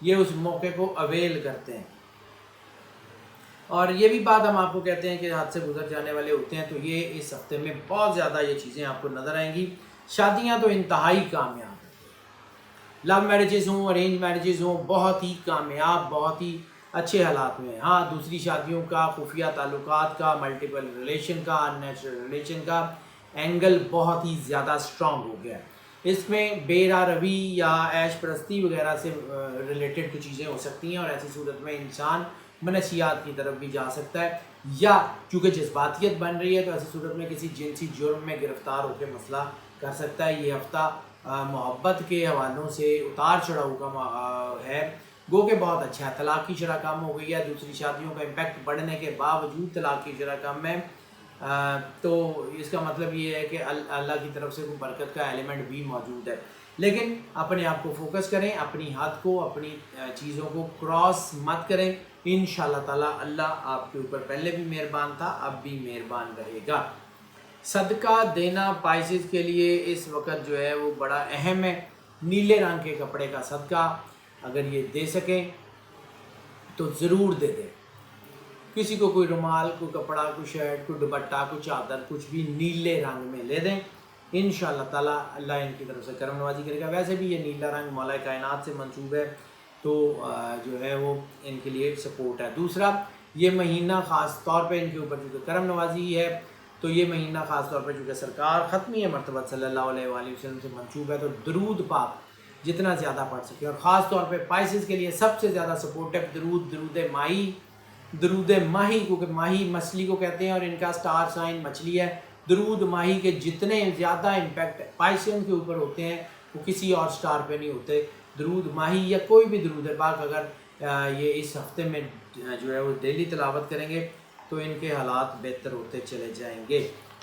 یہ اس موقع کو اویل کرتے ہیں. اور یہ بھی بات ہم آپ کو کہتے ہیں کہ ہاتھ سے گزر جانے والے ہوتے ہیں، تو یہ اس ہفتے میں بہت زیادہ یہ چیزیں آپ کو نظر آئیں گی. شادیاں تو انتہائی کامیاب ہیں، لو میرجز ہوں ارینج میرجز ہوں، بہت ہی کامیاب، بہت ہی اچھے حالات میں. ہاں دوسری شادیوں کا، خفیہ تعلقات کا، ملٹیپل ریلیشن کا، ان نیچرل ریلیشن کا اینگل بہت ہی زیادہ اسٹرانگ ہو گیا ہے. اس میں بے راہ روی یا عیش پرستی وغیرہ سے ریلیٹڈ کچھ چیزیں ہو سکتی ہیں، اور ایسی صورت میں انسان منشیات کی طرف بھی جا سکتا ہے، یا چونکہ جذباتیت بن رہی ہے تو ایسی صورت میں کسی جنسی جرم میں گرفتار ہو کے مسئلہ کر سکتا ہے. یہ ہفتہ محبت کے حوالوں سے اتار چڑھاؤ کا ہے، گو کہ بہت اچھا ہے. طلاق کی شرح کم ہو گئی ہے، دوسری شادیوں کا امپیکٹ بڑھنے کے باوجود طلاق کی شرح کم ہے، تو اس کا مطلب یہ ہے کہ اللہ کی طرف سے کوئی برکت کا ایلیمنٹ بھی موجود ہے. لیکن اپنے آپ کو فوکس کریں، اپنی حد کو، اپنی چیزوں کو کراس مت کریں. انشاءاللہ تعالیٰ اللہ آپ کے اوپر پہلے بھی مہربان تھا، اب بھی مہربان رہے گا. صدقہ دینا پائسز کے لیے اس وقت جو ہے وہ بڑا اہم ہے. نیلے رنگ کے کپڑے کا صدقہ اگر یہ دے سکیں تو ضرور دے دیں. کسی کو کوئی رومال، کوئی کپڑا، کوئی شرٹ، کوئی دوپٹہ، کوئی چادر، کچھ بھی نیلے رنگ میں لے دیں. انشاءاللہ تعالیٰ اللہ ان کی طرف سے کرم نوازی کرے گا. ویسے بھی یہ نیلا رنگ مولا کائنات سے منسوب ہے، تو جو ہے وہ ان کے لیے سپورٹ ہے. دوسرا، یہ مہینہ خاص طور پہ ان کے اوپر چونکہ کرم نوازی ہے، تو یہ مہینہ خاص طور پہ چونکہ سرکار ختمی مرتبہ صلی اللہ علیہ وآلہ وسلم سے منسوب ہے، تو درود پاک جتنا زیادہ پڑھ سکے. اور خاص طور پہ پائسز کے لیے سب سے زیادہ سپورٹو درود ماہی، درود ماہی، کیونکہ ماہی مچھلی کو کہتے ہیں اور ان کا سٹار سائن مچھلی ہے. درود ماہی کے جتنے زیادہ امپیکٹ پائسن کے اوپر ہوتے ہیں وہ کسی اور سٹار پہ نہیں ہوتے. درود ماہی یا کوئی بھی درود پاک اگر یہ اس ہفتے میں جو ہے وہ ڈیلی تلاوت کریں گے تو ان کے حالات بہتر ہوتے چلے جائیں گے.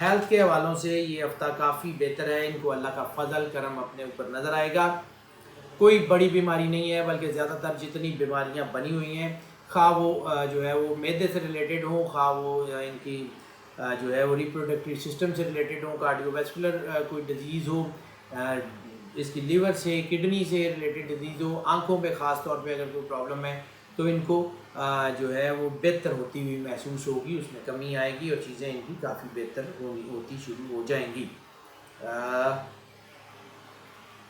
ہیلتھ کے حوالوں سے یہ ہفتہ کافی بہتر ہے. ان کو اللہ کا فضل کرم اپنے اوپر نظر آئے گا. کوئی بڑی بیماری نہیں ہے، بلکہ زیادہ تر جتنی بیماریاں بنی ہوئی ہیں، خواہ وہ جو ہے وہ معدے سے ریلیٹڈ ہوں، خواہ وہ ان کی جو ہے وہ ریپروڈکٹیو سسٹم سے ریلیٹڈ ہوں، کارڈیو ویسکولر کوئی ڈیزیز ہو، اس کی لیور سے، کڈنی سے ریلیٹڈ ڈیزیز ہو، آنکھوں پہ خاص طور پہ اگر کوئی پرابلم ہے تو ان کو جو ہے وہ بہتر ہوتی ہوئی محسوس ہوگی، اس میں کمی آئے گی اور چیزیں ان کی کافی بہتر ہوتی شروع ہو جائیں گی.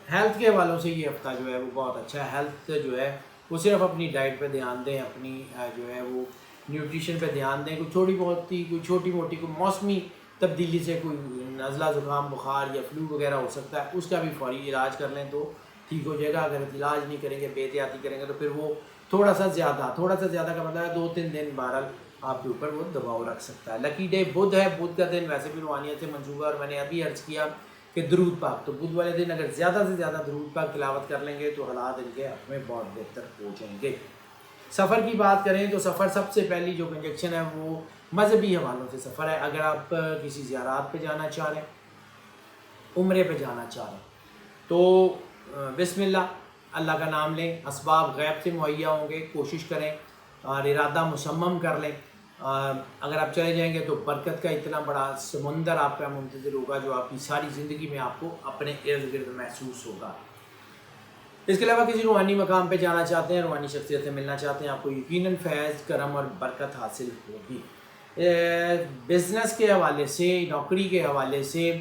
ہیلتھ کے حوالوں سے یہ ہفتہ جو ہے وہ بہت اچھا ہے. ہیلتھ جو ہے وہ صرف اپنی ڈائٹ پہ دھیان دیں، اپنی جو ہے وہ نیوٹریشن پہ دھیان دیں. کوئی چھوٹی موٹی کوئی موسمی تبدیلی سے کوئی نزلہ زکام بخار یا فلو وغیرہ ہو سکتا ہے، اس کا بھی فوری علاج کر لیں تو ٹھیک ہو جائے گا. اگر علاج نہیں کریں گے، بے احتیاطی کریں گے، تو پھر وہ تھوڑا سا زیادہ کا مطلب ہے 2-3 دن بہرحال آپ کے اوپر وہ دباؤ رکھ سکتا ہے. لکی ڈے بدھ ہے، بدھ کا دن ویسے بھی روحانیت سے منسوبہ ہے، اور میں نے ابھی عرض کیا کہ درود پاک، تو بدھ والے دن اگر زیادہ سے زیادہ درود پاک تلاوت کر لیں گے تو حالات ان کے حق میں بہت بہتر ہو جائیں گے. سفر کی بات کریں تو سفر سب سے پہلی جو کنجکشن ہے وہ مذہبی حوالوں سے سفر ہے. اگر آپ کسی زیارات پہ جانا چاہ رہے ہیں، عمرے پہ جانا چاہ رہے ہیں، تو بسم اللہ کا نام لیں. اسباب غیب سے مہیا ہوں گے، کوشش کریں اور ارادہ مصمم کر لیں. اگر آپ چلے جائیں گے تو برکت کا اتنا بڑا سمندر آپ کا منتظر ہوگا جو آپ کی ساری زندگی میں آپ کو اپنے ارد گرد محسوس ہوگا. اس کے علاوہ کسی روحانی مقام پہ جانا چاہتے ہیں، روحانی شخصیت سے ملنا چاہتے ہیں، آپ کو یقیناً فیض، کرم اور برکت حاصل ہوگی. بزنس کے حوالے سے، نوکری کے حوالے سے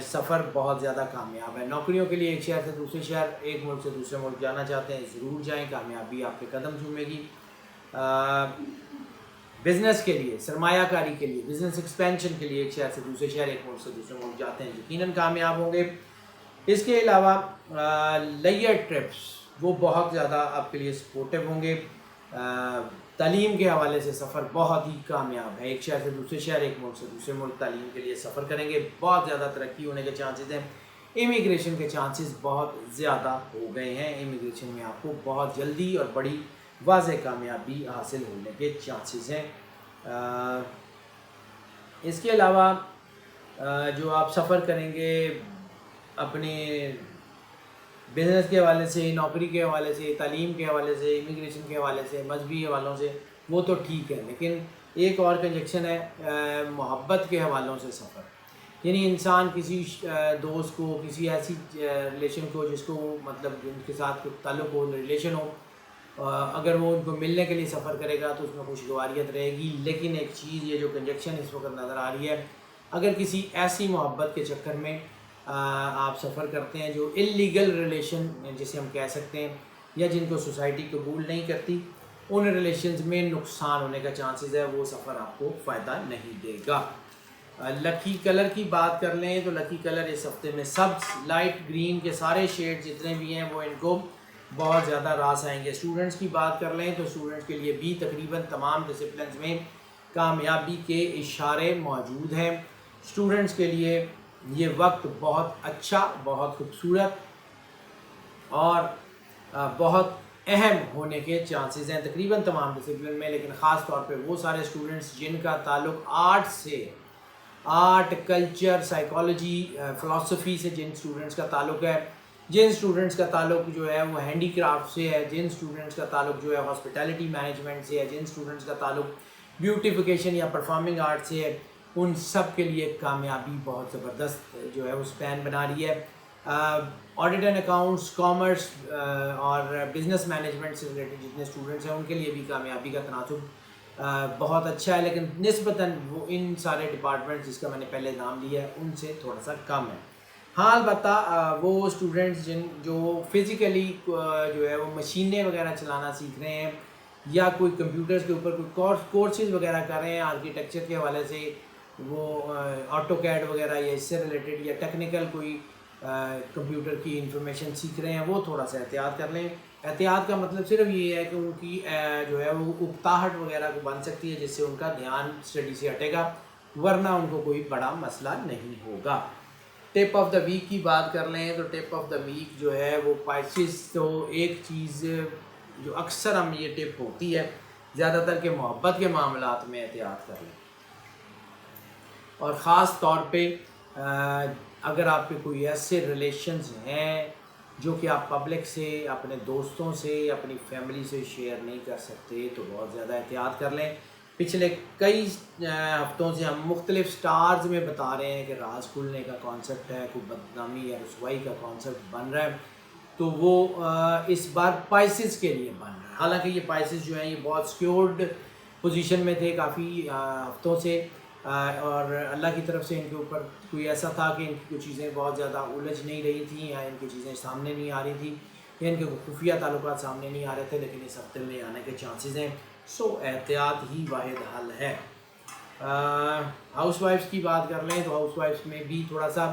سفر بہت زیادہ کامیاب ہے. نوکریوں کے لیے ایک شہر سے دوسرے شہر، ایک ملک سے دوسرے ملک جانا چاہتے ہیں، ضرور جائیں، کامیابی آپ کے قدم چومے گی. بزنس کے لیے، سرمایہ کاری کے لیے، بزنس ایکسپینشن کے لیے ایک شہر سے دوسرے شہر، ایک ملک سے دوسرے ملک جاتے ہیں، یقیناً کامیاب ہوں گے. اس کے علاوہ لیئر ٹرپس وہ بہت زیادہ آپ کے لیے سپورٹیو ہوں گے. تعلیم کے حوالے سے سفر بہت ہی کامیاب ہے. ایک شہر سے دوسرے شہر، ایک ملک سے دوسرے ملک تعلیم کے لیے سفر کریں گے، بہت زیادہ ترقی ہونے کے چانسز ہیں. امیگریشن کے چانسز بہت زیادہ ہو گئے ہیں. امیگریشن میں آپ کو بہت جلدی اور بڑی واضح کامیابی حاصل ہونے کے چانسز ہیں. اس کے علاوہ جو آپ سفر کریں گے اپنے بزنس کے حوالے سے، نوکری کے حوالے سے، تعلیم کے حوالے سے، امیگریشن کے حوالے سے، مذہبی حوالوں سے، وہ تو ٹھیک ہے. لیکن ایک اور کنجکشن ہے محبت کے حوالوں سے سفر. یعنی انسان کسی دوست کو، کسی ایسی ریلیشن کو جس کو مطلب جن کے ساتھ تعلق ہو، ریلیشن ہو، اگر وہ ان کو ملنے کے لیے سفر کرے گا تو اس میں خوشگواریت رہے گی. لیکن ایک چیز یہ جو کنجکشن اس وقت نظر آ رہی ہے, اگر کسی ایسی محبت کے چکر میں آپ سفر کرتے ہیں جو اللیگل ریلیشن جسے ہم کہہ سکتے ہیں, یا جن کو سوسائٹی قبول نہیں کرتی, ان ریلیشنز میں نقصان ہونے کا چانسز ہے. وہ سفر آپ کو فائدہ نہیں دے گا. لکی کلر کی بات کر لیں تو لکی کلر اس ہفتے میں سبز, لائٹ گرین کے سارے شیڈ جتنے بھی ہیں وہ ان کو بہت زیادہ راس آئیں گے. اسٹوڈنٹس کی بات کر لیں تو اسٹوڈنٹس کے لیے بھی تقریباً تمام ڈسپلنز میں کامیابی کے اشارے موجود ہیں. اسٹوڈنٹس کے لیے یہ وقت بہت اچھا, بہت خوبصورت اور بہت اہم ہونے کے چانسز ہیں تقریباً تمام ڈسپلن میں. لیکن خاص طور پہ وہ سارے اسٹوڈنٹس جن کا تعلق آرٹ سے, آرٹ, کلچر, سائیکالوجی, فلاسفی سے جن اسٹوڈنٹس کا تعلق ہے, جن اسٹوڈنٹس کا تعلق جو ہے وہ ہینڈی کرافٹ سے ہے, جن اسٹوڈنٹس کا تعلق جو ہے ہاسپٹیلٹی مینجمنٹ سے ہے, جن اسٹوڈنٹس کا تعلق بیوٹیفیکیشن یا پرفارمنگ آرٹ سے ہے, ان سب کے لیے کامیابی بہت زبردست جو ہے وہ اسپین بنا رہی ہے. آڈٹ اینڈ اکاؤنٹس, کامرس اور بزنس مینجمنٹ سے ریلیٹڈ جتنے اسٹوڈنٹس ہیں ان کے لیے بھی کامیابی کا تناسب بہت اچھا ہے. لیکن نسبتاً وہ ان سارے ڈپارٹمنٹ جس کا میں نے پہلے نام لیا ہے ان سے تھوڑا سا کم ہے. ہاں البتہ وہ اسٹوڈنٹس جو فزیکلی جو ہے وہ مشینیں وغیرہ چلانا سیکھ رہے ہیں, یا کوئی کمپیوٹرز کے اوپر کوئی کورسز وغیرہ کر رہے ہیں آرکیٹیکچر کے حوالے سے, وہ آٹو کیڈ وغیرہ یا اس سے ریلیٹڈ یا ٹیکنیکل کوئی کمپیوٹر کی انفارمیشن سیکھ رہے ہیں, وہ تھوڑا سا احتیاط کر لیں. احتیاط کا مطلب صرف یہ ہے کہ ان کی جو ہے وہ اکتاہٹ وغیرہ کو بن سکتی ہے جس سے ان کا دھیان اسٹڈی سے ہٹے گا, ورنہ ان کو کوئی بڑا مسئلہ نہیں ہوگا. ٹپ آف دا ویک کی بات کر لیں تو ٹپ آف دا ویک جو ہے وہ پائسز. تو ایک چیز جو اکثر ہم یہ ٹپ ہوتی ہے زیادہ تر کہ محبت کے معاملات میں احتیاط کر لیں, اور خاص طور پہ اگر آپ کے کوئی ایسے ریلیشنز ہیں جو کہ آپ پبلک سے, اپنے دوستوں سے, اپنی فیملی سے شیئر نہیں کر سکتے تو بہت زیادہ احتیاط کر لیں. پچھلے کئی ہفتوں سے ہم مختلف سٹارز میں بتا رہے ہیں کہ راز کھلنے کا کانسیپٹ ہے, کوئی بدنامی یا رسوائی کا کانسیپٹ بن رہا ہے, تو وہ اس بار پائسز کے لیے بن رہا ہے. حالانکہ یہ پائسز جو ہیں یہ بہت سیکیورڈ پوزیشن میں تھے کافی ہفتوں سے, اور اللہ کی طرف سے ان کے اوپر کوئی ایسا تھا کہ ان کی کچھ چیزیں بہت زیادہ الجھ نہیں رہی تھیں, یا ان کی چیزیں سامنے نہیں آ رہی تھیں, یا ان کے خفیہ تعلقات سامنے نہیں آ رہے تھے. لیکن اس ہفتے میں آنے کے چانسز ہیں, سو احتیاط ہی واحد حل ہے. ہاؤس وائفس کی بات کر لیں تو ہاؤس وائفس میں بھی تھوڑا سا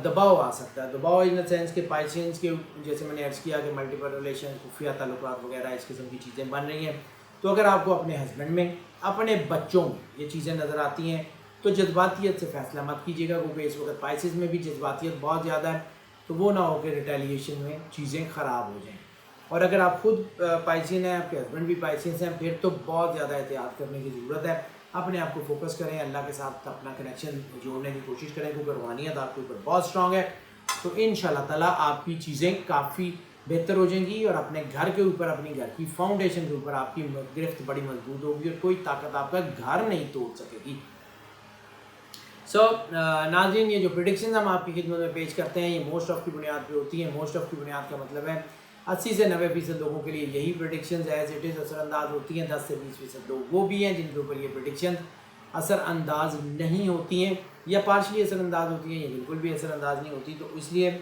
دباؤ آ سکتا ہے. دباؤ ان دا سینس کہ پائسنس کے جیسے میں نے عرض کیا کہ ملٹیپل ریلیشن, خفیہ تعلقات وغیرہ اس قسم کی چیزیں بن رہی ہیں. تو اگر آپ کو اپنے ہسبینڈ میں, اپنے بچوں میں یہ چیزیں نظر آتی ہیں تو جذباتیت سے فیصلہ مت کیجیے گا, کیونکہ اس وقت پائسز میں بھی جذباتیت بہت زیادہ ہے, تو وہ نہ ہو کہ ریٹیلیشن میں چیزیں خراب ہو جائیں. اور اگر آپ خود پائسین ہیں, آپ کے ہسبینڈ بھی پائسینس ہیں, پھر تو بہت زیادہ احتیاط کرنے کی ضرورت ہے. اپنے آپ کو فوکس کریں, اللہ کے ساتھ اپنا کنیکشن جوڑنے کی کوشش کریں, کیونکہ روحانیت آپ کے اوپر بہت اسٹرانگ ہے. تو انشاءاللہ تعالیٰ آپ کی چیزیں کافی بہتر ہو جائیں گی, اور اپنے گھر کے اوپر, اپنی گھر کی فاؤنڈیشن کے اوپر آپ کی گرفت بڑی مضبوط ہوگی, اور کوئی طاقت آپ کا گھر نہیں توڑ سکے گی. سو ناظرین, یہ جو پریڈکشنز ہم آپ کی خدمت میں پیش کرتے ہیں یہ موسٹ آف کی بنیاد پہ ہوتی ہیں. موسٹ آف کی بنیاد کا مطلب ہے 80 سے 90% لوگوں کے لیے یہی پریڈکشنز ایز اٹ از اثر انداز ہوتی ہیں. 10 سے 20% لوگ وہ بھی ہیں جن کے اوپر یہ پریڈکشنز اثر انداز نہیں ہوتی ہیں, یا پارشلی اثر انداز ہوتی ہیں, یا بالکل بھی اثر انداز نہیں ہوتی. تو اس لیے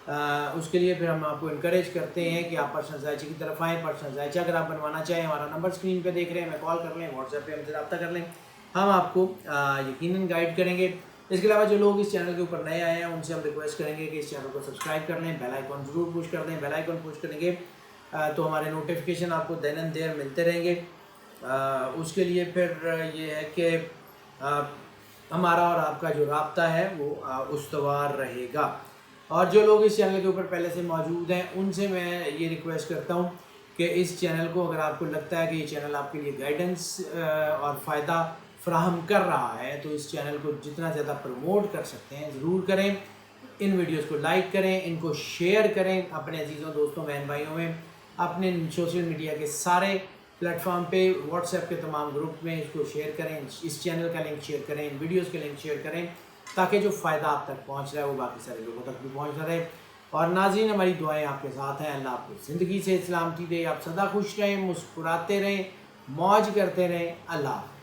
اس کے لیے پھر ہم آپ کو انکریج کرتے ہیں کہ آپ پرسنل ذائچے کی طرف آئیں. پرسنل ذائچہ اگر آپ بنوانا چاہیں, ہمارا نمبر اسکرین پہ دیکھ رہے ہیں, ہمیں کال کر لیں, واٹس ایپ پہ ہم سے رابطہ کر لیں, ہم آپ کو یقیناً گائیڈ کریں گے. اس کے علاوہ جو لوگ اس چینل کے اوپر نئے آئے ہیں ان سے ہم ریکویسٹ کریں گے کہ اس چینل کو سبسکرائب کر لیں, بیل آئیکن ضرور پوش کر دیں. بیل آئیکن پوش کریں گے تو ہمارے نوٹیفیکیشن آپ کو دین دیر ملتے رہیں گے. اس کے لیے پھر یہ ہے کہ ہمارا اور آپ کا جو رابطہ ہے وہ استوار رہے گا. اور جو لوگ اس چینل کے اوپر پہلے سے موجود ہیں ان سے میں یہ ریکویسٹ کرتا ہوں کہ اس چینل کو, اگر آپ کو لگتا ہے کہ یہ چینل آپ کے لیے گائیڈنس اور فائدہ فراہم کر رہا ہے, تو اس چینل کو جتنا زیادہ پروموٹ کر سکتے ہیں ضرور کریں. ان ویڈیوز کو لائک کریں, ان کو شیئر کریں اپنے عزیزوں, دوستوں, بہن بھائیوں میں, اپنے سوشل میڈیا کے سارے پلیٹ فارم پہ, واٹس ایپ کے تمام گروپ میں اس کو شیئر کریں. اس چینل کا لنک شیئر کریں, ان ویڈیوز کے لنک شیئر کریں, تاکہ جو فائدہ آپ تک پہنچ رہا ہے وہ باقی سارے لوگوں تک بھی پہنچ رہے. اور ناظرین ہماری دعائیں آپ کے ساتھ ہیں. اللہ آپ کو زندگی سے سلامتی دے, آپ سدا خوش رہیں, مسکراتے رہیں, موج کرتے رہیں. اللہ حافظ.